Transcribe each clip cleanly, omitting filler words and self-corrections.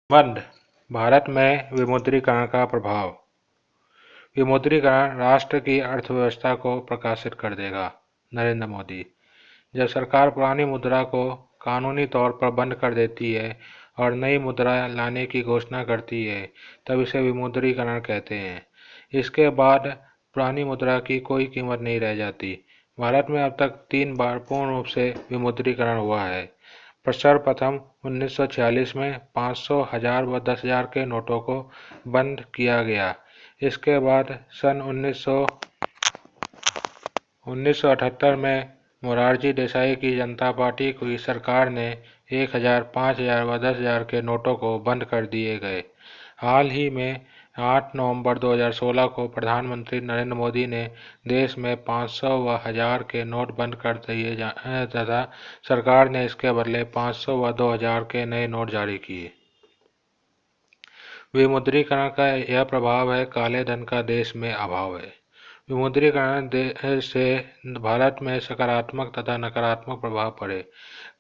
संबंध भारत में विमुद्रीकरण का प्रभाव। विमुद्रीकरण राष्ट्र की अर्थव्यवस्था को प्रकाशित कर देगा। नरेंद्र मोदी। जब सरकार पुरानी मुद्रा को कानूनी तौर पर बंद कर देती है और नई मुद्रा लाने की घोषणा करती है तब इसे विमुद्रीकरण कहते हैं। इसके बाद पुरानी मुद्रा की कोई कीमत नहीं रह जाती। भारत में अब तक 3 बार पूर्ण रूप से विमुद्रीकरण हुआ है। सर्वप्रथम 1946 में 500, 1000 व 10,000 के नोटों को बंद किया गया। इसके बाद सन 1978 में मोरारजी देसाई की जनता पार्टी की सरकार ने 1000, 5000 व 10,000 के नोटों को बंद कर दिए गए। हाल ही में 8 नवंबर 2016 को प्रधानमंत्री नरेंद्र मोदी ने देश में 500 व 1000 के नोट बंद कर दिए तथा सरकार ने इसके बदले 500 व 2000 के नए नोट जारी किए। विमुद्रीकरण का यह प्रभाव है, काले धन का देश में अभाव है। विमुद्रीकरण से भारत में सकारात्मक तथा नकारात्मक प्रभाव पड़े।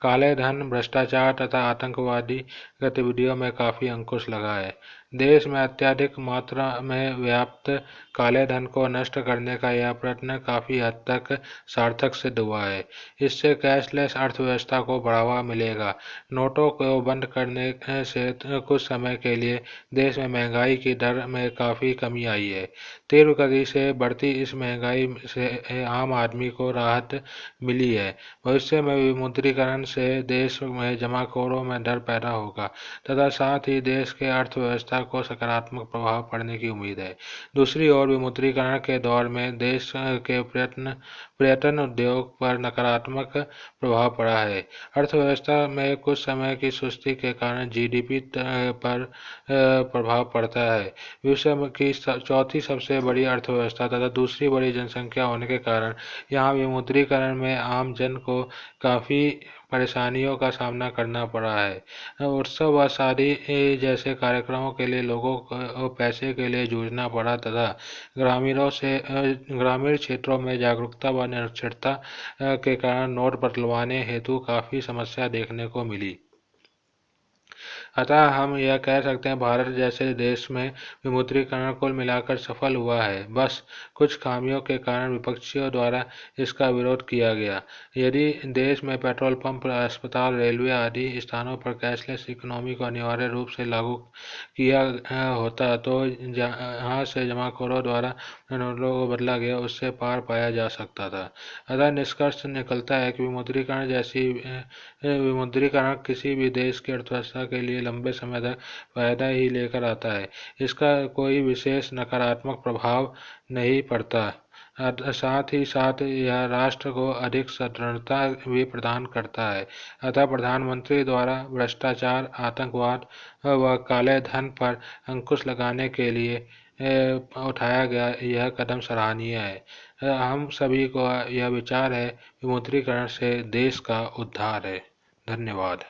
काले धन, भ्रष्टाचार तथा आतंकवादी गतिविधियों में काफ़ी अंकुश लगा है। देश में अत्यधिक मात्रा में व्याप्त काले धन को नष्ट करने का यह प्रयत्न काफ़ी हद तक सार्थक सिद्ध हुआ है। इससे कैशलेस अर्थव्यवस्था को बढ़ावा मिलेगा। नोटों को बंद करने से कुछ समय के लिए देश में महंगाई की दर में काफ़ी कमी आई है। तीव्र गति से बढ़ती इस महंगाई से आम आदमी को राहत मिली है। भविष्य में विमुद्रीकरण से देश में जमाखोरों में डर पैदा होगा तथा साथ ही देश के अर्थव्यवस्था को सकारात्मक प्रभाव पड़ने की उम्मीद है। दूसरी ओर विमुद्रीकरण के दौर में देश के पर्यटन उद्योग पर नकारात्मक प्रभाव पड़ा है। अर्थव्यवस्था में कुछ समय की सुस्ती के कारण जीडीपी पर प्रभाव पड़ता है। विश्व की चौथी सबसे बड़ी अर्थव्यवस्था तथा दूसरी बड़ी जनसंख्या होने के कारण यहाँ विमुद्रीकरण में आम जन को काफ़ी परेशानियों का सामना करना पड़ा है। उत्सव व शादी जैसे कार्यक्रमों के लिए लोगों को पैसे के लिए जूझना पड़ा तथा ग्रामीण क्षेत्रों में जागरूकता व निरक्षरता के कारण नोट बदलवाने हेतु काफ़ी समस्या देखने को मिली। अतः हम यह कह सकते हैं भारत जैसे देश में विमुद्रीकरण कुल मिलाकर सफल हुआ है। बस कुछ खामियों के कारण विपक्षियों द्वारा इसका विरोध किया गया। यदि देश में पेट्रोल पंप, अस्पताल, रेलवे आदि स्थानों पर कैशलेस इकोनॉमी को अनिवार्य रूप से लागू किया होता तो जहाँ से जमाखोरों द्वारा नोटों को बदला गया उससे पार पाया जा सकता था। अतः निष्कर्ष निकलता है कि विमुद्रीकरण किसी भी देश की अर्थव्यवस्था के लिए लंबे समय तक फायदा ही लेकर आता है। इसका कोई विशेष नकारात्मक प्रभाव नहीं पड़ता। साथ ही साथ यह राष्ट्र को अधिक सुदृढ़ता भी प्रदान करता है। अतः प्रधानमंत्री द्वारा भ्रष्टाचार, आतंकवाद व काले धन पर अंकुश लगाने के लिए उठाया गया यह कदम सराहनीय है। हम सभी को यह विचार है विमुद्रीकरण से देश का उद्धार है। धन्यवाद।